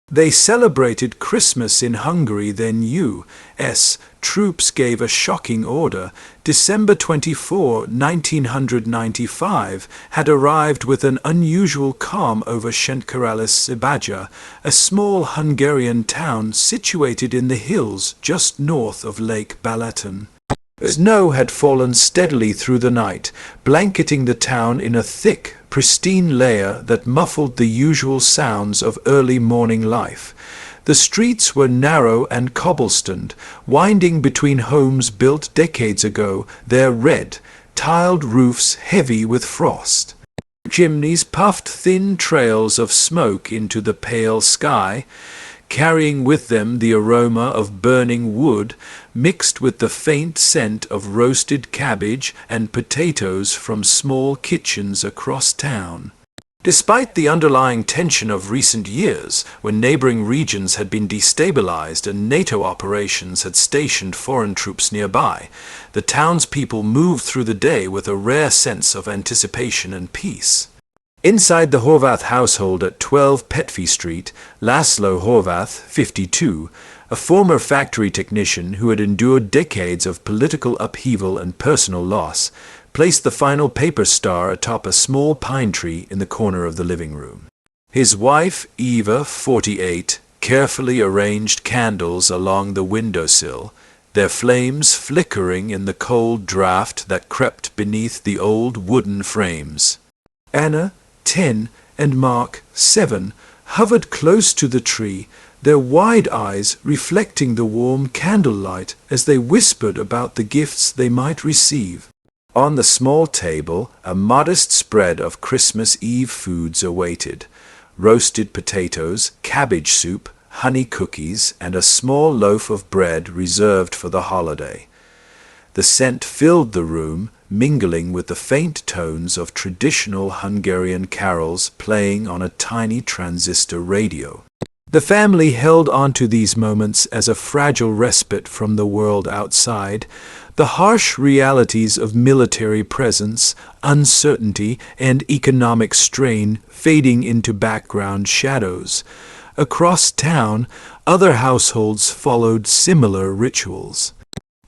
They celebrated Christmas in Hungary. Then U.S. troops gave a shocking order. December 24, 1995, had arrived with an unusual calm over Szentkirályszabadja, a small Hungarian town situated in the hills just north of Lake Balaton. Snow had fallen steadily through the night, blanketing the town in a thick, pristine layer that muffled the usual sounds of early morning life. The streets were narrow and cobblestoned, winding between homes built decades ago, their red, tiled roofs heavy with frost. Chimneys puffed thin trails of smoke into the pale sky, carrying with them the aroma of burning wood, mixed with the faint scent of roasted cabbage and potatoes from small kitchens across town. Despite the underlying tension of recent years, when neighboring regions had been destabilized and NATO operations had stationed foreign troops nearby, the townspeople moved through the day with a rare sense of anticipation and peace. Inside the Horváth household at 12 Petfi Street, Laszlo Horváth, 52, a former factory technician who had endured decades of political upheaval and personal loss, placed the final paper star atop a small pine tree in the corner of the living room. His wife, Eva, 48, carefully arranged candles along the windowsill, their flames flickering in the cold draught that crept beneath the old wooden frames. Anna, 10, and Mark, 7, hovered close to the tree, their wide eyes reflecting the warm candlelight as they whispered about the gifts they might receive. On the small table, a modest spread of Christmas Eve foods awaited: roasted potatoes, cabbage soup, honey cookies, and a small loaf of bread reserved for the holiday. The scent filled the room, mingling with the faint tones of traditional Hungarian carols playing on a tiny transistor radio. The family held on to these moments as a fragile respite from the world outside, the harsh realities of military presence, uncertainty, and economic strain fading into background shadows. Across town, other households followed similar rituals.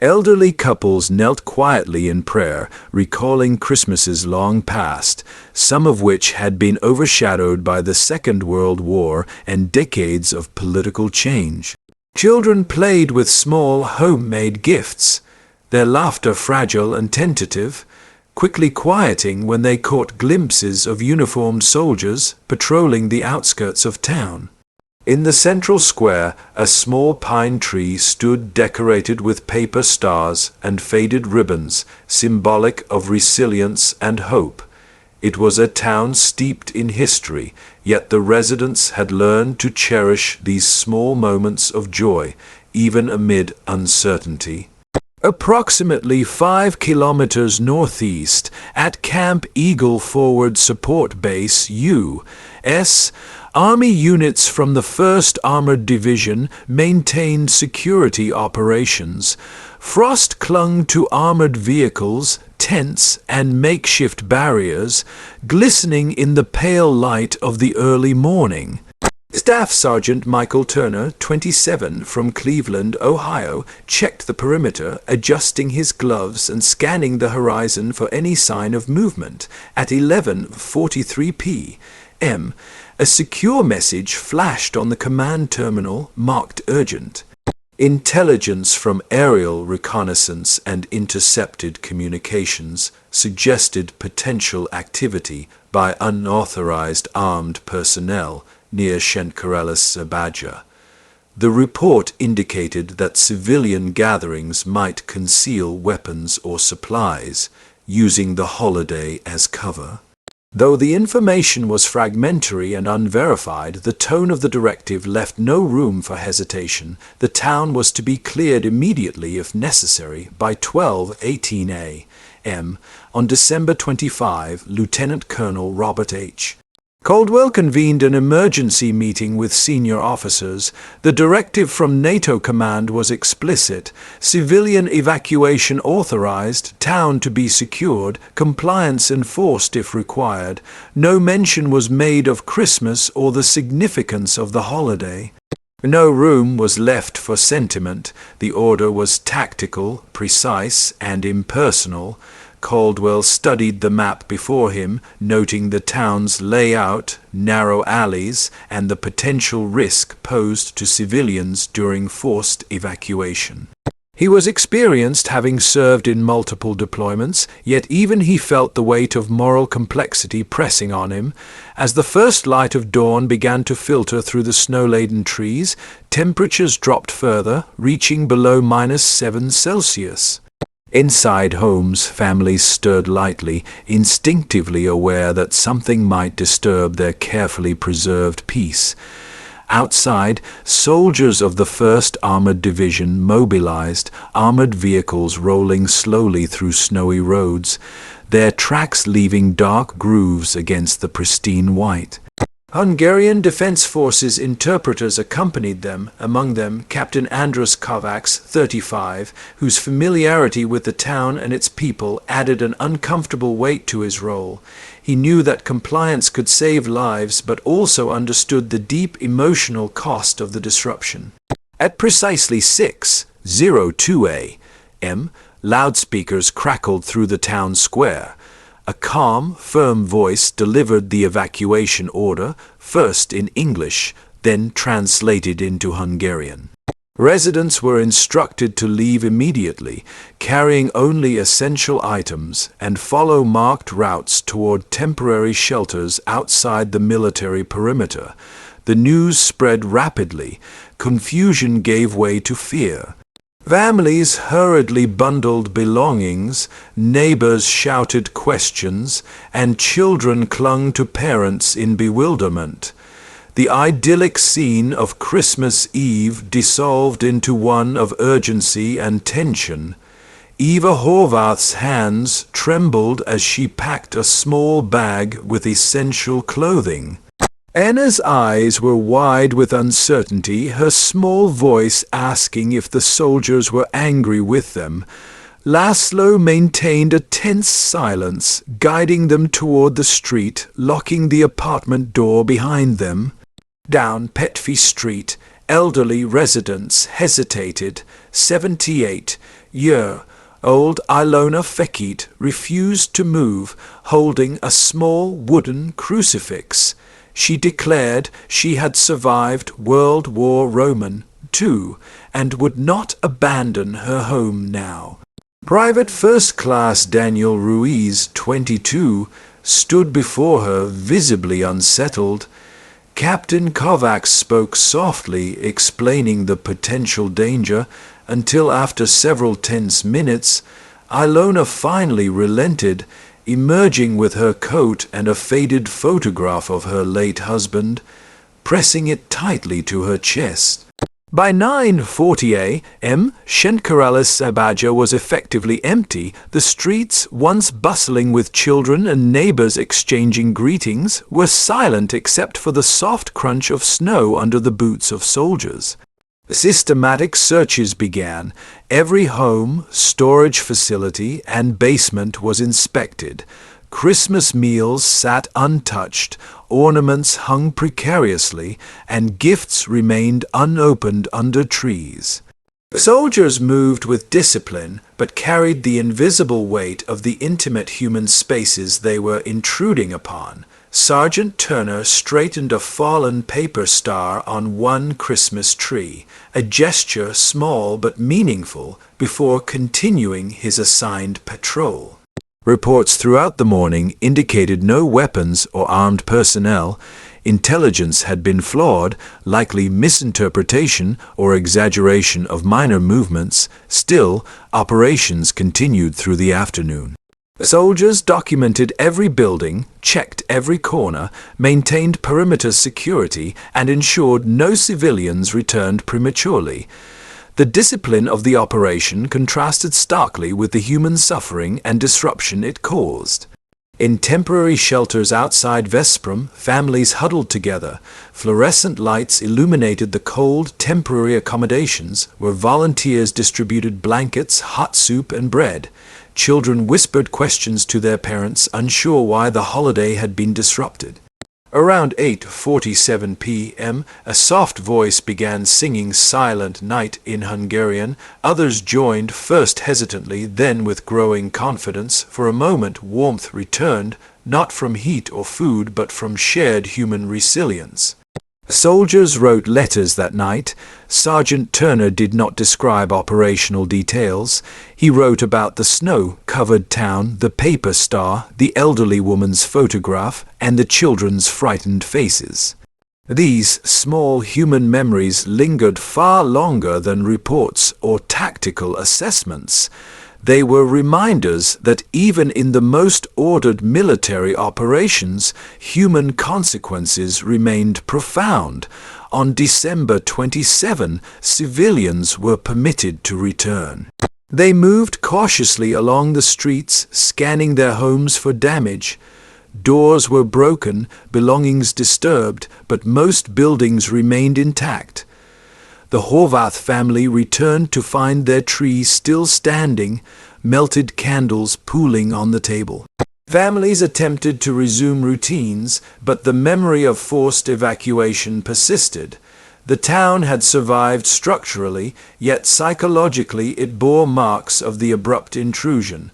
Elderly couples knelt quietly in prayer, recalling Christmases long past, some of which had been overshadowed by the Second World War and decades of political change. Children played with small homemade gifts, their laughter fragile and tentative, quickly quieting when they caught glimpses of uniformed soldiers patrolling the outskirts of town. In the central square, a small pine tree stood decorated with paper stars and faded ribbons, symbolic of resilience and hope. It was a town steeped in history, yet the residents had learned to cherish these small moments of joy, even amid uncertainty. Approximately 5 kilometers northeast, at Camp Eagle Forward Support Base U.S., Army units from the 1st Armored Division maintained security operations. Frost clung to armored vehicles, tents, and makeshift barriers, glistening in the pale light of the early morning. Staff Sergeant Michael Turner, 27, from Cleveland, Ohio, checked the perimeter, adjusting his gloves and scanning the horizon for any sign of movement. At 11:43 p.m., a secure message flashed on the command terminal marked urgent. Intelligence from aerial reconnaissance and intercepted communications suggested potential activity by unauthorized armed personnel near Szentkirályszabadja. The report indicated that civilian gatherings might conceal weapons or supplies, using the holiday as cover. Though the information was fragmentary and unverified, the tone of the directive left no room for hesitation. The town was to be cleared immediately if necessary by 12:18 a.m. on December 25. Lieutenant Colonel Robert H. Caldwell convened an emergency meeting with senior officers. The directive from NATO command was explicit: civilian evacuation authorized, town to be secured, compliance enforced if required. No mention was made of Christmas or the significance of the holiday. No room was left for sentiment. The order was tactical, precise, and impersonal. Caldwell studied the map before him, noting the town's layout, narrow alleys, and the potential risk posed to civilians during forced evacuation. He was experienced, having served in multiple deployments, yet even he felt the weight of moral complexity pressing on him. As the first light of dawn began to filter through the snow-laden trees, temperatures dropped further, reaching below -7°C. Inside homes, families stirred lightly, instinctively aware that something might disturb their carefully preserved peace. Outside, soldiers of the 1st Armored Division mobilized, armored vehicles rolling slowly through snowy roads, their tracks leaving dark grooves against the pristine white. Hungarian Defense Forces interpreters accompanied them, among them Captain Andrus Kovacs, 35, whose familiarity with the town and its people added an uncomfortable weight to his role. He knew that compliance could save lives, but also understood the deep emotional cost of the disruption. At precisely 6:02 a.m., loudspeakers crackled through the town square. A calm, firm voice delivered the evacuation order, first in English, then translated into Hungarian. Residents were instructed to leave immediately, carrying only essential items, and follow marked routes toward temporary shelters outside the military perimeter. The news spread rapidly. Confusion gave way to fear. Families hurriedly bundled belongings, neighbors shouted questions, and children clung to parents in bewilderment. The idyllic scene of Christmas Eve dissolved into one of urgency and tension. Eva Horvath's hands trembled as she packed a small bag with essential clothing. Anna's eyes were wide with uncertainty, her small voice asking if the soldiers were angry with them. Laszlo maintained a tense silence, guiding them toward the street, locking the apartment door behind them. Down Petfi Street, elderly residents hesitated. 78-year-old Ilona Fekit refused to move, holding a small wooden crucifix. She declared she had survived World War Roman II and would not abandon her home now. Private First Class Daniel Ruiz, 22, stood before her, visibly unsettled. Captain Kovacs spoke softly, explaining the potential danger, until after several tense minutes, Ilona finally relented, emerging with her coat and a faded photograph of her late husband, pressing it tightly to her chest. By 9:40 a.m., Szentkirályszabadja was effectively empty. The streets, once bustling with children and neighbors exchanging greetings, were silent except for the soft crunch of snow under the boots of soldiers. Systematic searches began. Every home, storage facility, and basement was inspected. Christmas meals sat untouched, ornaments hung precariously, and gifts remained unopened under trees. Soldiers moved with discipline, but carried the invisible weight of the intimate human spaces they were intruding upon. Sergeant Turner straightened a fallen paper star on one Christmas tree, a gesture small but meaningful, before continuing his assigned patrol. Reports throughout the morning indicated no weapons or armed personnel. Intelligence had been flawed, likely misinterpretation or exaggeration of minor movements. Still, operations continued through the afternoon. Soldiers documented every building, checked every corner, maintained perimeter security, and ensured no civilians returned prematurely. The discipline of the operation contrasted starkly with the human suffering and disruption it caused. In temporary shelters outside Veszprém, families huddled together. Fluorescent lights illuminated the cold, temporary accommodations where volunteers distributed blankets, hot soup, and bread. Children whispered questions to their parents, unsure why the holiday had been disrupted. Around 8:47 p.m., a soft voice began singing Silent Night in Hungarian. Others joined, first hesitantly, then with growing confidence. For a moment warmth returned, not from heat or food, but from shared human resilience. Soldiers wrote letters that night. Sergeant Turner did not describe operational details. He wrote about the snow-covered town, the paper star, the elderly woman's photograph, and the children's frightened faces. These small human memories lingered far longer than reports or tactical assessments. They were reminders that even in the most ordered military operations, human consequences remained profound. On December 27, civilians were permitted to return. They moved cautiously along the streets, scanning their homes for damage. Doors were broken, belongings disturbed, but most buildings remained intact. The Horváth family returned to find their tree still standing, melted candles pooling on the table. Families attempted to resume routines, but the memory of forced evacuation persisted. The town had survived structurally, yet psychologically it bore marks of the abrupt intrusion.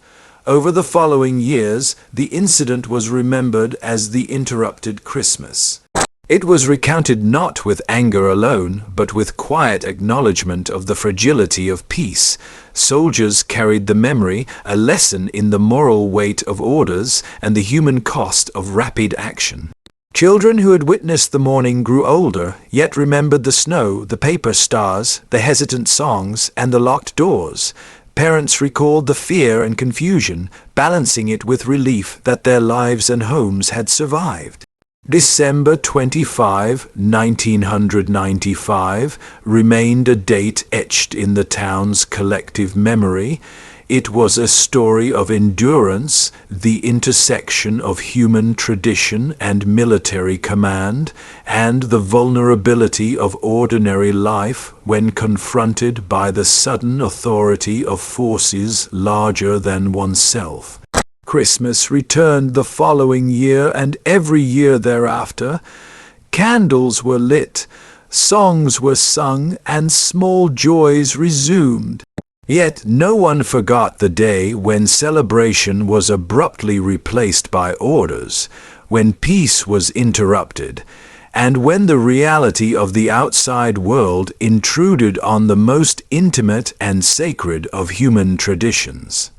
Over the following years, the incident was remembered as the interrupted Christmas. It was recounted not with anger alone, but with quiet acknowledgement of the fragility of peace. Soldiers carried the memory, a lesson in the moral weight of orders and the human cost of rapid action. Children who had witnessed the morning grew older, yet remembered the snow, the paper stars, the hesitant songs, and the locked doors. Parents recalled the fear and confusion, balancing it with relief that their lives and homes had survived. December 25, 1995, remained a date etched in the town's collective memory. It was a story of endurance, the intersection of human tradition and military command, and the vulnerability of ordinary life when confronted by the sudden authority of forces larger than oneself. Christmas returned the following year and every year thereafter. Candles were lit, songs were sung, and small joys resumed. Yet no one forgot the day when celebration was abruptly replaced by orders, when peace was interrupted, and when the reality of the outside world intruded on the most intimate and sacred of human traditions.